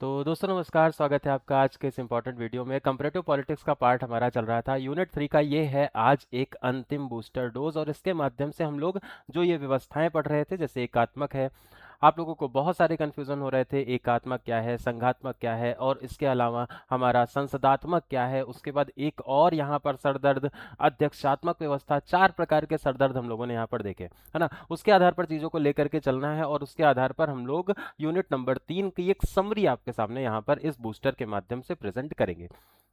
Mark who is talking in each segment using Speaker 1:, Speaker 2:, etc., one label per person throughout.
Speaker 1: तो दोस्तों नमस्कार, स्वागत है आपका आज के इस इम्पोर्टेंट वीडियो में। कंपैरेटिव पॉलिटिक्स का पार्ट हमारा चल रहा था। यूनिट 3 का ये है आज एक अंतिम बूस्टर डोज, और इसके माध्यम से हम लोग जो ये व्यवस्थाएं पढ़ रहे थे, जैसे एकात्मक है, आप लोगों को बहुत सारे कन्फ्यूजन हो रहे थे, एकात्मक क्या है, संघात्मक क्या है, और इसके अलावा हमारा संसदात्मक क्या है। उसके बाद एक और यहाँ पर सरदर्द अध्यक्षात्मक व्यवस्था, 4 प्रकार के सरदर्द हम लोगों ने यहाँ पर देखे, है ना। उसके आधार पर चीज़ों को लेकर के चलना है, और उसके आधार पर हम लोग यूनिट नंबर 3 की एक समरी आपके सामने यहाँ पर इस बूस्टर के माध्यम से प्रेजेंट करेंगे।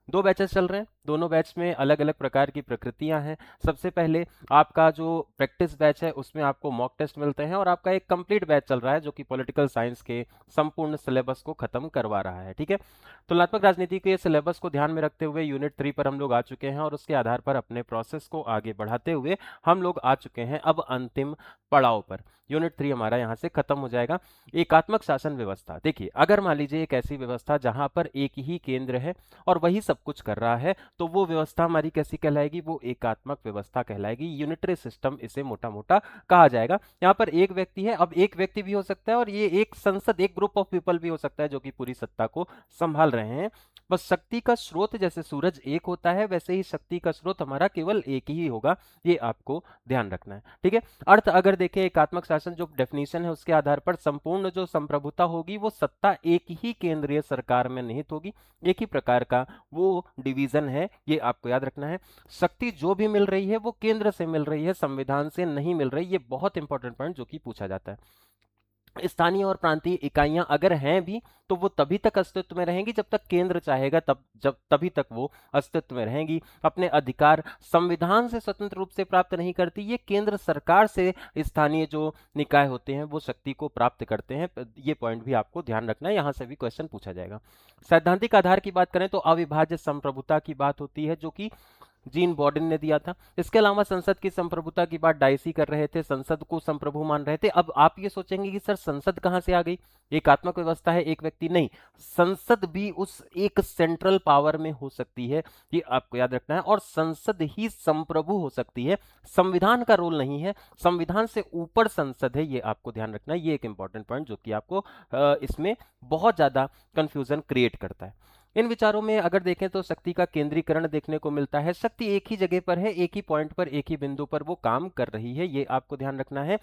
Speaker 1: 2 बैचेस चल रहे हैं, दोनों बैच में अलग अलग प्रकार की प्रकृतियां हैं। सबसे पहले आपका जो प्रैक्टिस बैच है उसमें आपको मॉक टेस्ट मिलते हैं, और आपका एक कंप्लीट बैच चल रहा है जो कि पॉलिटिकल साइंस के संपूर्ण सिलेबस को खत्म करवा रहा है। ठीक है, तुलनात्मक राजनीति के सिलेबस को ध्यान में रखते हुए यूनिट 3 पर हम लोग आ चुके हैं, और उसके आधार पर अपने प्रोसेस को आगे बढ़ाते हुए हम लोग आ चुके हैं अब अंतिम पड़ाव पर। यूनिट 3 हमारा यहाँ से खत्म हो जाएगा। एकात्मक शासन व्यवस्था, देखिए अगर मान लीजिए एक ऐसी व्यवस्था जहां पर एक ही केंद्र है और वही सब कुछ कर रहा है, तो वो व्यवस्था हमारी कैसी कहलाएगी? वो एकात्मक व्यवस्था कहलाएगी। यूनिटरी सिस्टम इसे मोटा मोटा कहा जाएगा। यहाँ पर एक व्यक्ति है, अब एक व्यक्ति भी हो सकता है और ये एक संसद, एक ग्रुप ऑफ पीपल भी हो सकता है जो कि पूरी सत्ता को संभाल रहे हैं। बस शक्ति का स्रोत जैसे सूरज एक होता है, वैसे ही शक्ति का स्रोत हमारा केवल एक ही होगा, ये आपको ध्यान रखना है। ठीक है, अर्थ अगर देखें एकात्मक शासन जो डेफिनेशन है उसके आधार पर संपूर्ण जो संप्रभुता होगी वो सत्ता एक ही केंद्रीय सरकार में निहित होगी, एक ही प्रकार का वो डिवीजन है, ये आपको याद रखना है। शक्ति जो भी मिल रही है वो केंद्र से मिल रही है, संविधान से नहीं मिल रही। ये बहुत इंपॉर्टेंट पॉइंट जो कि पूछा जाता है। स्थानीय और प्रांतीय इकाइयां अगर हैं भी तो वो तभी तक अस्तित्व में रहेंगी जब तक केंद्र चाहेगा, तभी तक वो अस्तित्व में रहेंगी। अपने अधिकार संविधान से स्वतंत्र रूप से प्राप्त नहीं करती, ये केंद्र सरकार से स्थानीय जो निकाय होते हैं वो शक्ति को प्राप्त करते हैं। ये पॉइंट भी आपको ध्यान रखना है, यहां से भी क्वेश्चन पूछा जाएगा। सैद्धांतिक आधार की बात करें तो अविभाज्य संप्रभुता की बात होती है जो कि जीन बॉर्डन ने दिया था। इसके अलावा संसद की संप्रभुता की बात डायसी कर रहे थे, संसद को संप्रभु मान रहे थे। अब आप ये सोचेंगे कि सर संसद कहां से आ गई, एकात्मक व्यवस्था है, एक व्यक्ति नहीं, संसद भी उस एक सेंट्रल पावर में हो सकती है, ये आपको याद रखना है। और संसद ही संप्रभु हो सकती है, संविधान का रोल नहीं है, संविधान से ऊपर संसद है, ये आपको ध्यान रखना है। ये एक इंपॉर्टेंट पॉइंट जो कि आपको इसमें बहुत ज्यादा कंफ्यूजन क्रिएट करता है। इन विचारों में अगर देखें तो शक्ति का केंद्रीकरण देखने को मिलता है। शक्ति एक ही जगह पर है, एक ही पॉइंट पर, एक ही बिंदु पर वो काम कर रही है, ये आपको ध्यान रखना है।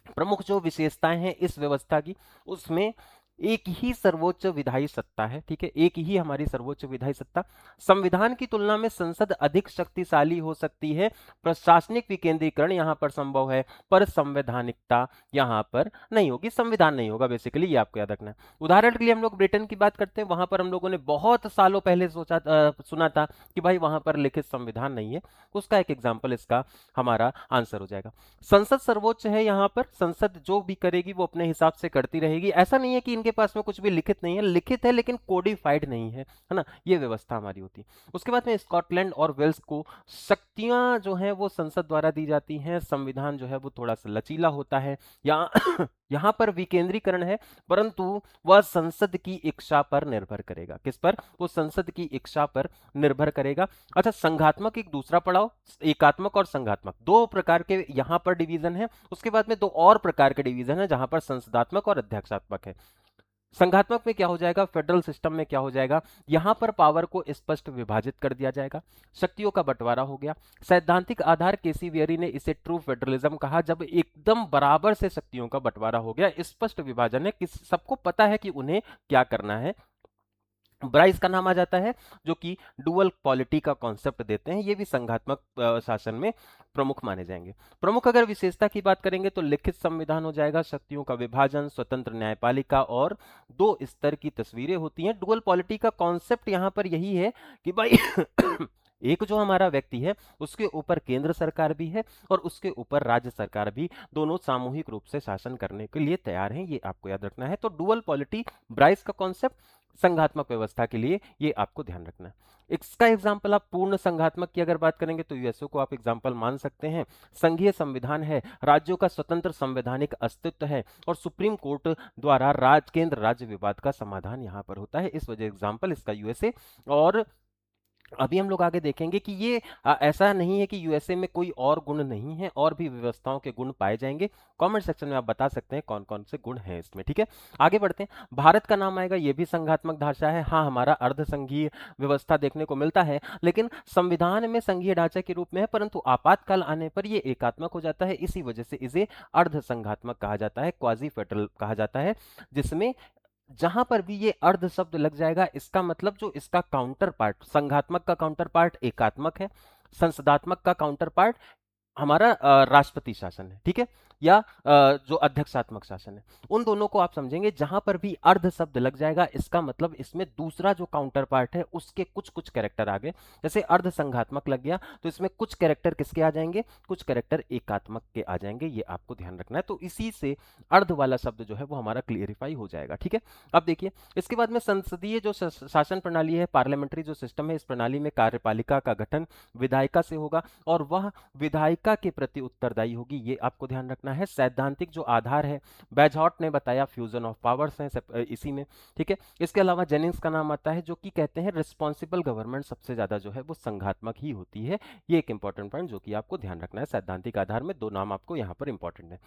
Speaker 1: प्रमुख जो विशेषताएं हैं इस व्यवस्था की, उसमें एक ही सर्वोच्च विधायी सत्ता है। ठीक है, एक ही हमारी सर्वोच्च विधायी सत्ता। संविधान की तुलना में संसद अधिक शक्तिशाली हो सकती है। प्रशासनिक विकेंद्रीकरण यहां पर संभव है, पर संवैधानिकता यहां पर नहीं होगी, संविधान नहीं होगा बेसिकली, ये आपको याद रखना है। उदाहरण के लिए हम लोग ब्रिटेन की बात करते हैं, वहां पर हम लोगों ने बहुत सालों पहले सुना था कि भाई वहां पर लिखित संविधान नहीं है। उसका एक एग्जाम्पल इसका हमारा आंसर हो जाएगा। संसद सर्वोच्च है, यहाँ पर संसद जो भी करेगी वो अपने हिसाब से करती रहेगी। ऐसा नहीं है कि इनके पास में कुछ भी लिखित नहीं है, लिखित है लेकिन कोडिफाइड नहीं है ना। ये व्यवस्था हमारी होती है। उसके बाद में स्कॉटलैंड और वेल्स को शक्तियां जो है वो संसद द्वारा दी जाती हैं। संविधान जो है वो थोड़ा सा लचीला होता है। यहाँ यहाँ पर विकेंद्रीकरण है, परंतु वह संसद की इच्छा पर निर्भर करेगा। किस पर? वो संसद की इच्छा पर निर्भर करेगा। अच्छा, संघात्मक एक दूसरा पड़ाव, एकात्मक और संघात्मक दो प्रकार के यहाँ पर डिवीजन है। उसके बाद में दो और प्रकार के डिवीजन है जहां पर संसदात्मक और अध्यक्षात्मक है। संघात्मक में क्या हो जाएगा, फेडरल सिस्टम में क्या हो जाएगा, यहां पर पावर को स्पष्ट विभाजित कर दिया जाएगा, शक्तियों का बंटवारा हो गया। सैद्धांतिक आधार केसी वेरी ने इसे ट्रू फेडरलिज्म कहा, जब एकदम बराबर से शक्तियों का बंटवारा हो गया, स्पष्ट विभाजन है, सबको पता है कि उन्हें क्या करना है। ब्राइस का नाम आ जाता है जो कि डुअल पॉलिटी का कॉन्सेप्ट देते हैं। ये भी संघात्मक शासन में प्रमुख माने जाएंगे। प्रमुख अगर विशेषता की बात करेंगे तो लिखित संविधान हो जाएगा, शक्तियों का विभाजन, स्वतंत्र न्यायपालिका और 2 स्तर की तस्वीरें होती हैं। डुअल पॉलिटी का कॉन्सेप्ट यहां पर यही है कि भाई एक जो हमारा व्यक्ति है उसके ऊपर केंद्र सरकार भी है और उसके ऊपर राज्य सरकार भी, दोनों सामूहिक रूप से शासन करने के लिए तैयार हैं, ये आपको याद रखना है। तो डुअल पॉलिटी ब्राइस का कॉन्सेप्ट संघात्मक व्यवस्था के लिए, ये आपको ध्यान रखना है। इसका एग्जाम्पल आप पूर्ण संघात्मक की अगर बात करेंगे तो यूएसओ को आप एग्जाम्पल मान सकते हैं। संघीय संविधान है, राज्यों का स्वतंत्र संवैधानिक अस्तित्व है और सुप्रीम कोर्ट द्वारा केंद्र राज्य विवाद का समाधान यहां पर होता है। इस वजह एग्जाम्पल इसका यूएसए। और अभी हम लोग आगे देखेंगे कि ये ऐसा नहीं है कि यूएसए में कोई और गुण नहीं है, और भी व्यवस्थाओं के गुण पाए जाएंगे। कमेंट सेक्शन में आप बता सकते हैं कौन कौन से गुण हैं इसमें, ठीक है। आगे बढ़ते हैं, भारत का नाम आएगा, ये भी संघात्मक ढांचा है। हाँ, हमारा अर्ध संघीय व्यवस्था देखने को मिलता है, लेकिन संविधान में संघीय ढांचा के रूप में है, परंतु आपातकाल आने पर ये एकात्मक हो जाता है। इसी वजह से इसे अर्ध संघात्मक कहा जाता है, क्वाजी फेडरल कहा जाता है, जिसमें जहां पर भी ये अर्ध शब्द लग जाएगा, इसका मतलब जो इसका काउंटर पार्ट, संघात्मक का काउंटर पार्ट एकात्मक है, संसदात्मक का काउंटर पार्ट हमारा राष्ट्रपति शासन है, ठीक है, या जो अध्यक्षात्मक शासन है। उन दोनों को आप समझेंगे, जहां पर भी अर्ध शब्द लग जाएगा, इसका मतलब इसमें दूसरा जो काउंटर पार्ट है उसके कुछ कुछ कैरेक्टर आ गए। जैसे अर्ध संघात्मक लग गया तो इसमें कुछ कैरेक्टर किसके आ जाएंगे, कुछ कैरेक्टर एकात्मक के आ जाएंगे, ये आपको ध्यान रखना है। तो इसी से अर्ध वाला शब्द जो है वो हमारा क्लियरिफाई हो जाएगा, ठीक है। अब देखिए, इसके बाद में संसदीय जो शासन प्रणाली है, पार्लियामेंट्री जो सिस्टम है, इस प्रणाली में कार्यपालिका का गठन विधायिका से होगा, और वह विधायिका के प्रति उत्तरदायी होगी, ये आपको ध्यान रखना है। सैद्धांतिक जो आधार है, बैजहॉट ने बताया, फ्यूजन ऑफ पावर्स है इसी में, ठीक है। इसके अलावा जेनिंग्स का नाम आता है, जो कि कहते हैं रिस्पॉन्सिबल गवर्नमेंट सबसे ज्यादा जो है वो संघात्मक ही होती है। ये एक इंपॉर्टेंट पॉइंट जो कि आपको ध्यान रखना है। सैद्धांतिक आधार में दो नाम आपको यहाँ पर इंपॉर्टेंट है।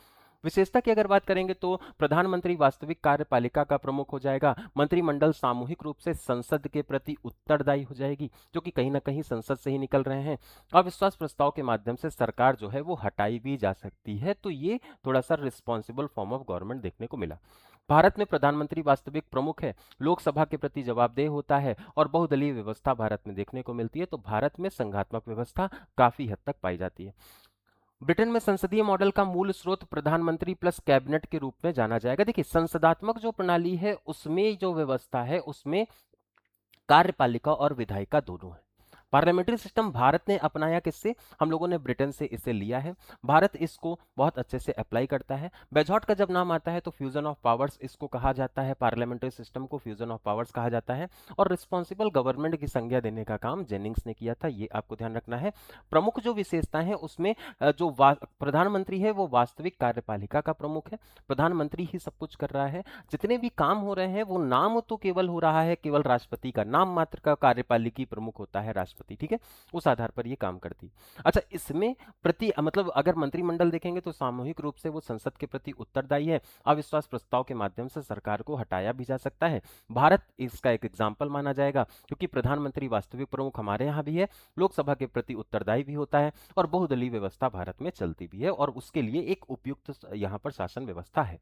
Speaker 1: विशेषता की अगर बात करेंगे तो प्रधानमंत्री वास्तविक कार्यपालिका का प्रमुख हो जाएगा, मंत्रिमंडल सामूहिक रूप से संसद के प्रति उत्तरदायी हो जाएगी, जो कि कहीं ना कहीं संसद से ही निकल रहे हैं। अविश्वास प्रस्ताव के माध्यम से सरकार जो है वो हटाई भी जा सकती है, तो ये थोड़ा सा रिस्पॉन्सिबल फॉर्म ऑफ गवर्नमेंट देखने को मिला। भारत में प्रधानमंत्री वास्तविक प्रमुख है, लोकसभा के प्रति जवाबदेह होता है, और बहुदलीय व्यवस्था भारत में देखने को मिलती है। तो भारत में संघात्मक व्यवस्था काफी हद तक पाई जाती है। ब्रिटेन में संसदीय मॉडल का मूल स्रोत प्रधानमंत्री प्लस कैबिनेट के रूप में जाना जाएगा। देखिए, संसदात्मक जो प्रणाली है उसमें जो व्यवस्था है उसमें कार्यपालिका और विधायिका दोनों है। पार्लियामेंट्री सिस्टम भारत ने अपनाया किससे, हम लोगों ने ब्रिटेन से इसे लिया है। भारत इसको बहुत अच्छे से अप्लाई करता है। बेजॉट का जब नाम आता है तो फ्यूजन ऑफ पावर्स इसको कहा जाता है, पार्लियामेंट्री सिस्टम को फ्यूजन ऑफ पावर्स कहा जाता है। और रिस्पॉन्सिबल गवर्नमेंट की संज्ञा देने का काम जेनिंग्स ने किया था, ये आपको ध्यान रखना है। प्रमुख जो विशेषताएं हैं उसमें जो प्रधानमंत्री है वो वास्तविक कार्यपालिका का प्रमुख है, प्रधानमंत्री ही सब कुछ कर रहा है। जितने भी काम हो रहे हैं वो नाम तो केवल हो रहा है केवल राष्ट्रपति का, नाम मात्र का कार्यपालिकी प्रमुख होता है राष्ट्रपति, ठीक है, उस आधार पर ये काम करती। अच्छा, इसमें प्रति मतलब अगर मंत्रिमंडल देखेंगे तो सामूहिक रूप से वो संसद के प्रति उत्तरदायी है। अविश्वास प्रस्ताव के माध्यम से सरकार को हटाया भी जा सकता है। भारत इसका एक एग्जाम्पल माना जाएगा, क्योंकि प्रधानमंत्री वास्तविक प्रमुख हमारे यहाँ भी है, लोकसभा के प्रति उत्तरदायी भी होता है, और बहुदलीय व्यवस्था भारत में चलती भी है, और उसके लिए एक उपयुक्त यहाँ पर शासन व्यवस्था है।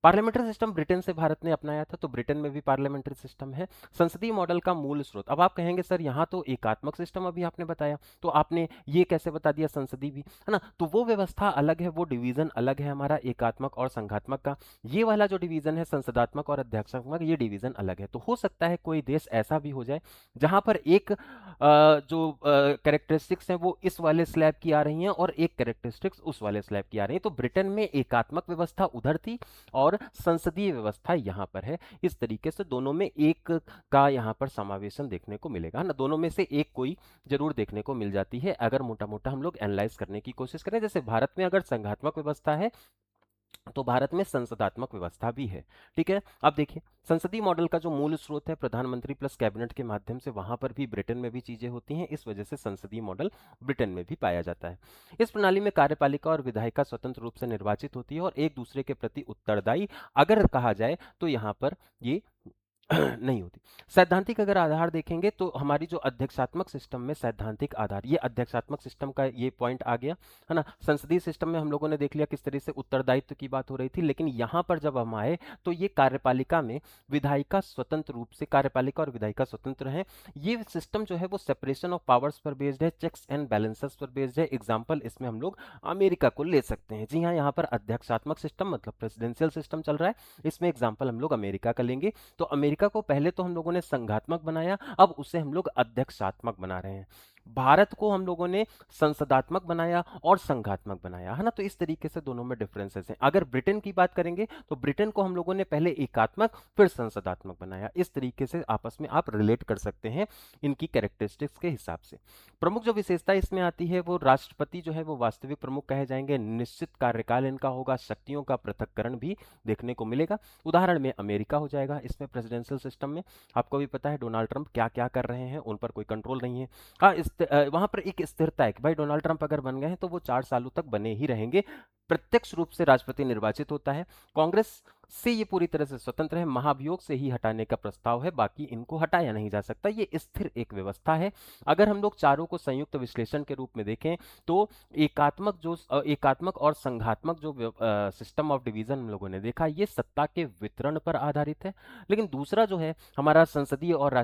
Speaker 1: पार्लियामेंट्री सिस्टम ब्रिटेन से भारत ने अपनाया था, तो ब्रिटेन में भी पार्लियामेंट्री सिस्टम है। संसदीय मॉडल का मूल स्रोत, अब आप कहेंगे सर यहाँ तो एकात्मक सिस्टम अभी आपने बताया, तो आपने ये कैसे बता दिया संसदीय भी, है ना, तो वो व्यवस्था अलग है, वो डिवीजन अलग है हमारा एकात्मक और संघात्मक का। ये वाला जो डिवीजन है संसदात्मक और अध्यक्षात्मक, ये डिवीजन अलग है। तो हो सकता है कोई देश ऐसा भी हो जाए जहां पर एक जो कैरेक्टरिस्टिक्स हैं वो इस वाले स्लैब की आ रही हैं और एक कैरेक्टरिस्टिक्स उस वाले स्लैब की आ रही है। तो ब्रिटेन में एकात्मक व्यवस्था उधर थी और संसदीय व्यवस्था यहाँ पर है। इस तरीके से दोनों में एक का यहाँ पर समावेशन देखने को मिलेगा ना, दोनों में से एक कोई जरूर देखने को मिल जाती है अगर मोटा मोटा हम लोग एनालाइज करने की कोशिश करें। जैसे भारत में अगर संघात्मक व्यवस्था है तो भारत में संसदात्मक व्यवस्था भी है, ठीक है। अब देखिए, संसदीय मॉडल का जो मूल स्रोत है प्रधानमंत्री प्लस कैबिनेट के माध्यम से, वहां पर भी ब्रिटेन में भी चीजें होती हैं, इस वजह से संसदीय मॉडल ब्रिटेन में भी पाया जाता है। इस प्रणाली में कार्यपालिका और विधायिका स्वतंत्र रूप से निर्वाचित होती है और एक दूसरे के प्रति उत्तरदायी अगर कहा जाए तो यहाँ पर ये नहीं होती। सैद्धांतिक अगर आधार देखेंगे तो हमारी जो अध्यक्षात्मक सिस्टम में सैद्धांतिक आधार, ये अध्यक्षात्मक सिस्टम का ये पॉइंट आ गया, है ना। संसदीय सिस्टम में हम लोगों ने देख लिया किस तरह से उत्तरदायित्व की बात हो रही थी, लेकिन यहाँ पर जब हम आए तो ये कार्यपालिका में विधायिका स्वतंत्र रूप से, कार्यपालिका और विधायिका स्वतंत्र है। ये सिस्टम जो है वो सेपरेशन ऑफ पावर्स पर बेस्ड है, चेक्स एंड बैलेंसेस पर बेस्ड है। एग्जाम्पल इसमें हम लोग अमेरिका को ले सकते हैं। जी हाँ, यहाँ पर अध्यक्षात्मक सिस्टम मतलब प्रेसिडेंशियल सिस्टम चल रहा है, इसमें एग्जाम्पल हम लोग अमेरिका का लेंगे। तो अमेरिका को पहले तो हम लोगों ने संघात्मक बनाया, अब उसे हम लोग अध्यक्षात्मक बना रहे हैं। भारत को हम लोगों ने संसदात्मक बनाया और संघात्मक बनाया, है ना। तो इस तरीके से दोनों में डिफरेंसेस हैं। अगर ब्रिटेन की बात करेंगे तो ब्रिटेन को हम लोगों ने पहले एकात्मक फिर संसदात्मक बनाया। इस तरीके से आपस में आप रिलेट कर सकते हैं इनकी कैरेक्टरिस्टिक्स के हिसाब से। प्रमुख जो विशेषता इसमें आती है, वो राष्ट्रपति जो है वो वास्तविक प्रमुख कहे जाएंगे, निश्चित कार्यकाल इनका होगा, शक्तियों का पृथक्करण भी देखने को मिलेगा। उदाहरण में अमेरिका हो जाएगा इसमें प्रेसिडेंशियल सिस्टम में। आपको भी पता है डोनाल्ड ट्रंप क्या क्या कर रहे हैं, उन पर कोई कंट्रोल नहीं है। हाँ, वहां पर एक स्थिरता है कि भाई डोनाल्ड ट्रंप अगर बन गए हैं तो वो 4 सालों तक बने ही रहेंगे। प्रत्यक्ष रूप से राष्ट्रपति निर्वाचित होता है। कांग्रेस से ये पूरी तरह से स्वतंत्र है, महाभियोग से ही हटाने का प्रस्ताव है, बाकी इनको हटाया नहीं जा सकता। ये स्थिर एक व्यवस्था है। अगर हम लोग चारों को संयुक्त विश्लेषण के रूप में देखें तो एकात्मक और संघात्मक जो सिस्टम ऑफ डिवीजन हम लोगों ने देखा, ये सत्ता के वितरण पर आधारित है। लेकिन दूसरा जो है हमारा संसदीय और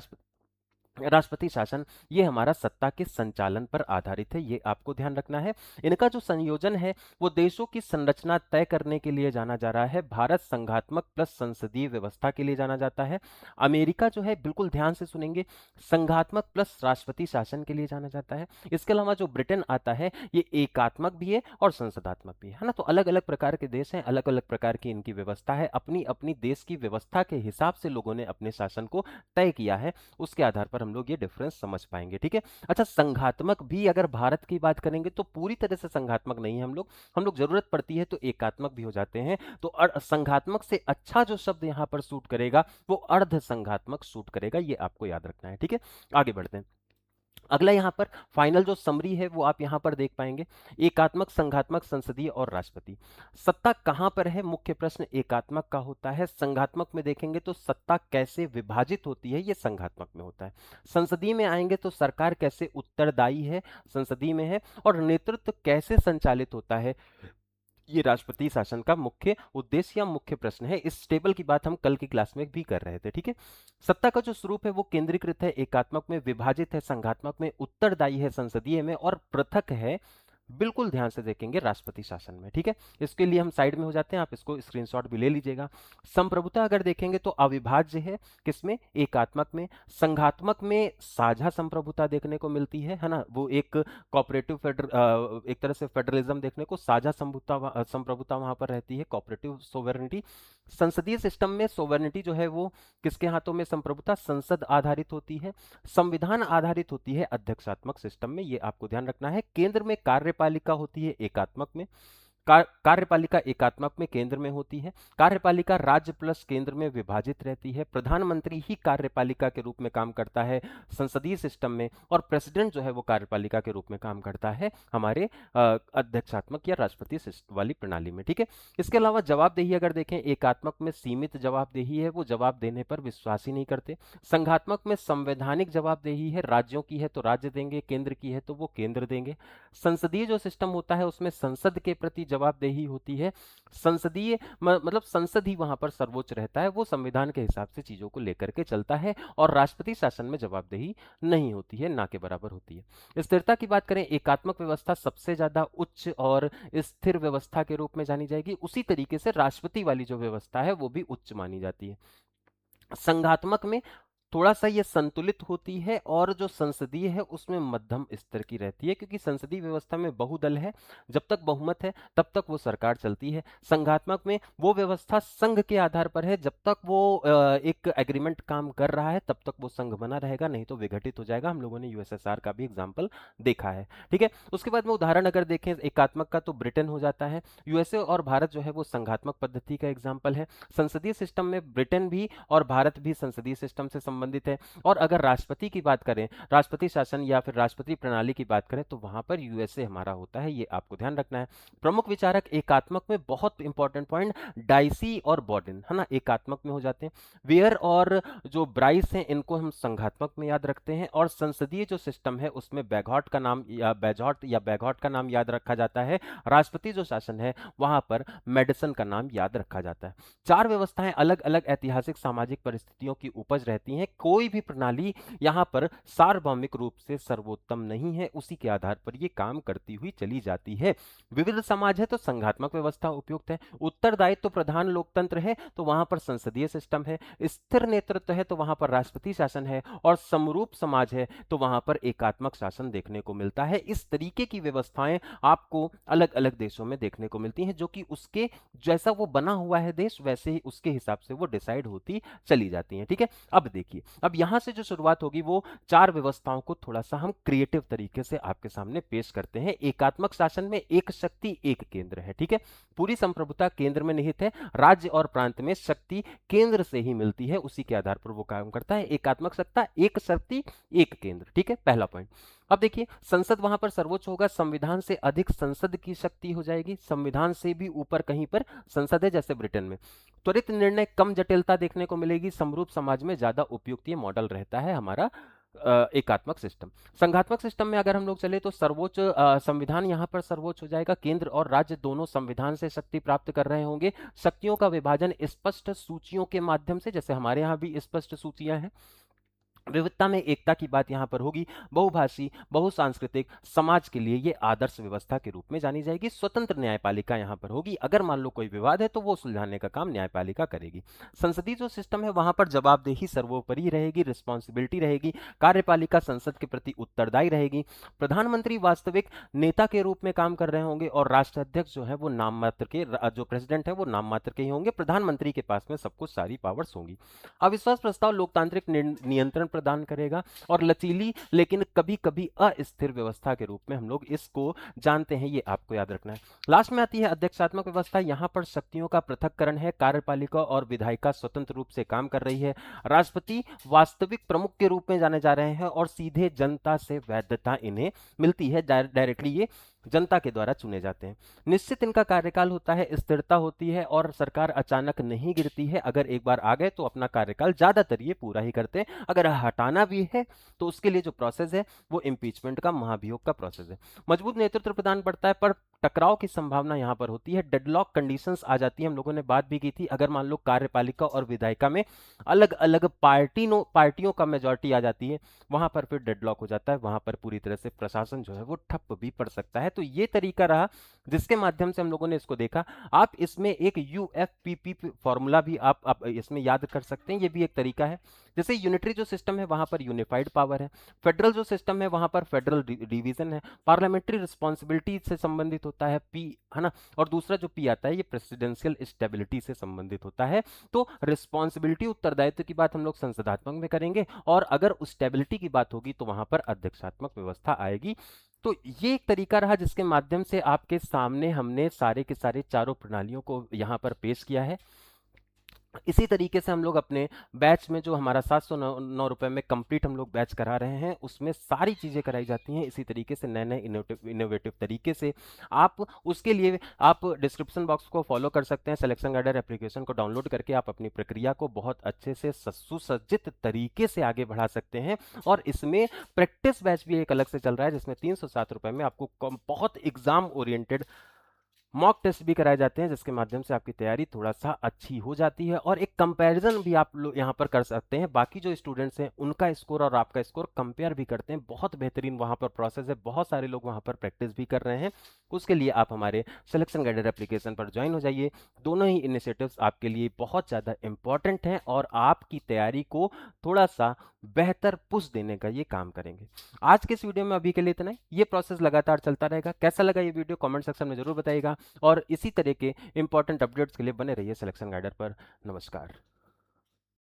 Speaker 1: राष्ट्रपति शासन, ये हमारा सत्ता के संचालन पर आधारित है। ये आपको ध्यान रखना है। इनका जो संयोजन है वो देशों की संरचना तय करने के लिए जाना जा रहा है। भारत संघात्मक प्लस संसदीय व्यवस्था के लिए जाना जाता है। अमेरिका जो है, बिल्कुल ध्यान से सुनेंगे, संघात्मक प्लस राष्ट्रपति शासन के लिए जाना जाता है। इसके अलावा जो ब्रिटेन आता है ये एकात्मक भी है और संसदात्मक भी है ना। तो अलग अलग प्रकार के देश हैं, अलग अलग प्रकार की इनकी व्यवस्था है। अपनी अपनी देश की व्यवस्था के हिसाब से लोगों ने अपने शासन को तय किया है, उसके आधार पर हम लोग ये डिफरेंस समझ पाएंगे, ठीक है। अच्छा, संघात्मक भी अगर भारत की बात करेंगे तो पूरी तरह से संघात्मक नहीं है हम लोग जरूरत पड़ती है तो एकात्मक भी हो जाते हैं। तो संघात्मक से अच्छा जो शब्द यहां पर सूट करेगा वो अर्ध संघात्मक सूट करेगा, ये आपको याद रखना है, ठीक है। आगे बढ़ते हैं। अगला यहां पर फाइनल जो समरी है वो आप यहां पर देख पाएंगे। एकात्मक, संघात्मक, संसदीय और राष्ट्रपति। सत्ता कहां पर है, मुख्य प्रश्न एकात्मक का होता है। संघात्मक में देखेंगे तो सत्ता कैसे विभाजित होती है, ये संघात्मक में होता है। संसदीय में आएंगे तो सरकार कैसे उत्तरदायी है, संसदीय में है। और नेतृत्व कैसे संचालित होता है, ये राष्ट्रपति शासन का मुख्य उद्देश्य या मुख्य प्रश्न है। इस टेबल की बात हम कल की क्लास में भी कर रहे थे, ठीक है। सत्ता का जो स्वरूप है वो केंद्रीकृत है एकात्मक में, विभाजित है संघात्मक में, उत्तरदायी है संसदीय में और पृथक है, बिल्कुल ध्यान से देखेंगे, राष्ट्रपति शासन में, ठीक है। इसके लिए हम साइड में हो जाते हैं, आप इसको स्क्रीनशॉट भी ले लीजिएगा। संप्रभुता अगर देखेंगे तो अविभाज्य है, किसमें, एकात्मक में। संघात्मक में साझा संप्रभुता देखने को मिलती है ना। वो एक कोऑपरेटिव एक तरह से फेडरलिज्म देखने को, साझा संप्रभुता वहां पर रहती है, कोऑपरेटिव सोवेरेनिटी। संसदीय सिस्टम में सोवेरेनिटी जो है वो किसके हाथों में, संप्रभुता संसद आधारित होती है। संविधान आधारित होती है अध्यक्षात्मक सिस्टम में, ये आपको ध्यान रखना है। केंद्र में कार्यपालिका होती है एकात्मक में, कार्यपालिका एकात्मक में केंद्र में होती है। कार्यपालिका राज्य प्लस केंद्र में विभाजित रहती है। प्रधानमंत्री ही कार्यपालिका के रूप में काम करता है संसदीय सिस्टम में, और प्रेसिडेंट जो है वो कार्यपालिका के रूप में काम करता है हमारे अध्यक्षात्मक या राष्ट्रपति वाली प्रणाली में, ठीक है। इसके अलावा जवाबदेही अगर देखें, एकात्मक में सीमित जवाबदेही है, वो जवाब देने पर विश्वास ही नहीं करते। संघात्मक में संवैधानिक जवाबदेही है, राज्यों की है तो राज्य देंगे, केंद्र की है तो वो केंद्र देंगे। संसदीय जो सिस्टम होता है उसमें संसद के प्रति जवाबदेही होती है। संसदीय मतलब संसद ही वहां पर सर्वोच्च रहता है, वो संविधान के हिसाब से चीजों को लेकर के चलता है। और राष्ट्रपति शासन में जवाबदेही नहीं होती है, ना के बराबर होती है। स्थिरता की बात करें, एकात्मक व्यवस्था सबसे ज्यादा उच्च और स्थिर व्यवस्था के रूप में जानी जाएगी। उसी तरीके से राष्ट्रपति वाली जो व्यवस्था है वो भी उच्च मानी जाती है। संघात्मक में थोड़ा सा ये संतुलित होती है, और जो संसदीय है उसमें मध्यम स्तर की रहती है, क्योंकि संसदीय व्यवस्था में बहुदल है, जब तक बहुमत है तब तक वो सरकार चलती है। संघात्मक में वो व्यवस्था संघ के आधार पर है, जब तक वो एक एग्रीमेंट काम कर रहा है तब तक वो संघ बना रहेगा, नहीं तो विघटित हो जाएगा। हम लोगों ने यूएसएसआर का भी एग्जाम्पल देखा है, ठीक है। उसके बाद में उदाहरण अगर देखें एकात्मक का तो ब्रिटेन हो जाता है। यूएसए और भारत जो है वो संघात्मक पद्धति का एग्जाम्पल है। संसदीय सिस्टम में ब्रिटेन भी और भारत भी संसदीय सिस्टम से संबंधित है। और अगर राष्ट्रपति की बात करें, राष्ट्रपति शासन या फिर राष्ट्रपति प्रणाली की बात करें, तो वहां पर यूएसए हमारा होता है, ये आपको ध्यान रखना है। प्रमुख विचारक एकात्मक में, बहुत इंपॉर्टेंट पॉइंट, डाइसी और बॉर्डन, है ना, एकात्मक में हो जाते हैं। वेयर और जो ब्राइस हैं इनको हम संघात्मक में याद रखते हैं। और संसदीय जो सिस्टम है उसमें बैगहॉट का नाम या बैगहॉट का नाम याद रखा जाता है। राष्ट्रपति जो शासन है वहां पर मेडिसन का नाम याद रखा जाता है। चार व्यवस्थाएं अलग अलग ऐतिहासिक सामाजिक परिस्थितियों की उपज रहती हैं, कोई भी प्रणाली यहाँ पर सार्वभौमिक रूप से सर्वोत्तम नहीं है, उसी के आधार पर ये काम करती हुई चली जाती है। विविध समाज है तो संघात्मक व्यवस्था उपयुक्त है, उत्तरदायित्व तो प्रधान लोकतंत्र है तो वहां पर संसदीय सिस्टम है, स्थिर नेतृत्व है तो वहां पर राष्ट्रपति शासन है, और समरूप समाज है तो वहां पर एकात्मक शासन देखने को मिलता है। इस तरीके की व्यवस्थाएं आपको अलग अलग देशों में देखने को मिलती हैं, जो कि उसके जैसा वो बना हुआ है देश, वैसे ही उसके हिसाब से वो डिसाइड होती चली जाती हैं। ठीक है, अब देखिए, अब यहां से जो शुरुआत होगी वो चार व्यवस्थाओं को थोड़ा सा हम क्रिएटिव तरीके से आपके सामने पेश करते हैं। एकात्मक शासन में एक शक्ति एक केंद्र है। ठीक है, पूरी संप्रभुता केंद्र में निहित है, राज्य और प्रांत में शक्ति केंद्र से ही मिलती है, उसी के आधार पर वो काम करता है। एकात्मक सत्ता, एक शक्ति एक केंद्र। ठीक है, पहला पॉइंट। अब देखिए, संसद वहां पर सर्वोच्च होगा, संविधान से अधिक संसद की शक्ति हो जाएगी, संविधान से भी ऊपर कहीं पर संसद है, जैसे ब्रिटेन में। त्वरित निर्णय, कम जटिलता देखने को मिलेगी, समरूप समाज में ज्यादा उपयुक्त ये मॉडल रहता है हमारा एकात्मक सिस्टम। संघात्मक सिस्टम में अगर हम लोग चले तो सर्वोच्च संविधान यहां पर सर्वोच्च हो जाएगा, केंद्र और राज्य दोनों संविधान से शक्ति प्राप्त कर रहे होंगे, शक्तियों का विभाजन स्पष्ट सूचियों के माध्यम से, जैसे हमारे यहाँ भी स्पष्ट सूचियां हैं। विविधता में एकता की बात यहां पर होगी, बहुभाषी बहुसांस्कृतिक समाज के लिए यह आदर्श व्यवस्था के रूप में जानी जाएगी। स्वतंत्र न्यायपालिका यहां पर होगी, अगर मान लो कोई विवाद है तो वो सुलझाने का काम न्यायपालिका करेगी। संसदीय जो सिस्टम है वहां पर जवाबदेही सर्वोपरि रहेगी, रिस्पॉन्सिबिलिटी रहेगी, कार्यपालिका संसद के प्रति उत्तरदायी रहेगी, प्रधानमंत्री वास्तविक नेता के रूप में काम कर रहे होंगे, और राष्ट्राध्यक्ष जो है वो नाम मात्र के, जो प्रेसिडेंट है वो नाम मात्र के ही होंगे, प्रधानमंत्री के पास में सब कुछ सारी पावर्स होंगी। अविश्वास प्रस्ताव लोकतांत्रिक नियंत्रण प्रदान करेगा, और लचीली लेकिन कभी कभी अस्थिर व्यवस्था के रूप में हम लोग इसको जानते हैं, ये आपको याद रखना है। लास्ट में आती है अध्यक्षात्मक व्यवस्था, यहां पर शक्तियों का पृथक्करण है, कार्यपालिका और विधायिका स्वतंत्र रूप से काम कर रही है, राष्ट्रपति वास्तविक प्रमुख के रूप में जाने जा रहे हैं, और सीधे जनता से वैधता इन्हें मिलती है, डायरेक्टली ये जनता के द्वारा चुने जाते हैं। निश्चित इनका कार्यकाल होता है, स्थिरता होती है, और सरकार अचानक नहीं गिरती है, अगर एक बार आ गए तो अपना कार्यकाल ज्यादातर ये पूरा ही करते हैं, अगर हटाना भी है तो उसके लिए जो प्रोसेस है वो इम्पीचमेंट का, महाभियोग का प्रोसेस है। मजबूत नेतृत्व प्रदान पड़ता है, पर टकराव की संभावना यहां पर होती है, डेडलॉक कंडीशंस आ जाती है, हम लोगों ने बात भी की थी, अगर मान लो कार्यपालिका और विधायिका में अलग अलग पार्टियों का मेजॉरिटी आ जाती है, वहां पर फिर डेडलॉक हो जाता है, वहां पर पूरी तरह से प्रशासन जो है वो ठप भी पड़ सकता है। तो ये तरीका रहा जिसके माध्यम से हम लोगों ने इसको देखा। आप इसमें एक यूएफपीपी फॉर्मूला भी आप इसमें याद कर सकते हैं, ये भी एक तरीका है। जैसे यूनिटरी जो सिस्टम है वहां पर यूनिफाइड पावर है, फेडरल जो सिस्टम है वहां पर फेडरल डिवीजन है, पार्लियामेंट्री रिस्पॉन्सिबिलिटी से संबंधित होता है पी, है ना, और दूसरा जो पी आता है ये प्रेसिडेंशियल स्टेबिलिटी से संबंधित होता है। तो रिस्पॉन्सिबिलिटी, उत्तरदायित्व की बात हम लोग संसदात्मक में करेंगे, और अगर स्टेबिलिटी की बात होगी तो वहां पर अध्यक्षात्मक व्यवस्था आएगी। तो ये एक तरीका रहा जिसके माध्यम से आपके सामने हमने सारे के सारे चारों प्रणालियों को यहां पर पेश किया है। इसी तरीके से हम लोग अपने बैच में, जो हमारा 709 रुपए में कंप्लीट हम लोग बैच करा रहे हैं, उसमें सारी चीज़ें कराई जाती हैं इसी तरीके से, नए नए इनोवेटिव तरीके से। आप उसके लिए आप डिस्क्रिप्शन बॉक्स को फॉलो कर सकते हैं, सिलेक्शन गाइडर एप्लीकेशन को डाउनलोड करके आप अपनी प्रक्रिया को बहुत अच्छे से सुसज्जित तरीके से आगे बढ़ा सकते हैं। और इसमें प्रैक्टिस बैच भी एक अलग से चल रहा है, जिसमें 307 रुपए में आपको बहुत एग्जाम ओरिएंटेड मॉक टेस्ट भी कराए जाते हैं, जिसके माध्यम से आपकी तैयारी थोड़ा सा अच्छी हो जाती है, और एक कंपैरिजन भी आप लोग यहाँ पर कर सकते हैं, बाकी जो स्टूडेंट्स हैं उनका स्कोर और आपका स्कोर कंपेयर भी करते हैं। बहुत बेहतरीन वहाँ पर प्रोसेस है, बहुत सारे लोग वहाँ पर प्रैक्टिस भी कर रहे हैं। उसके लिए आप हमारे सिलेक्शन गाइडर एप्लीकेशन पर ज्वाइन हो जाइए। दोनों ही इनिशिएटिव्स आपके लिए बहुत ज़्यादा इंपॉर्टेंट हैं, और आपकी तैयारी को थोड़ा सा बेहतर पुश देने का ये काम करेंगे। आज के इस वीडियो में अभी के लिए इतना ही, ये प्रोसेस लगातार चलता रहेगा। कैसा लगा ये वीडियो कमेंट सेक्शन में जरूर बताइएगा, और इसी तरह के इंपॉर्टेंट अपडेट्स के लिए बने रहिए सिलेक्शन गाइडर पर। नमस्कार।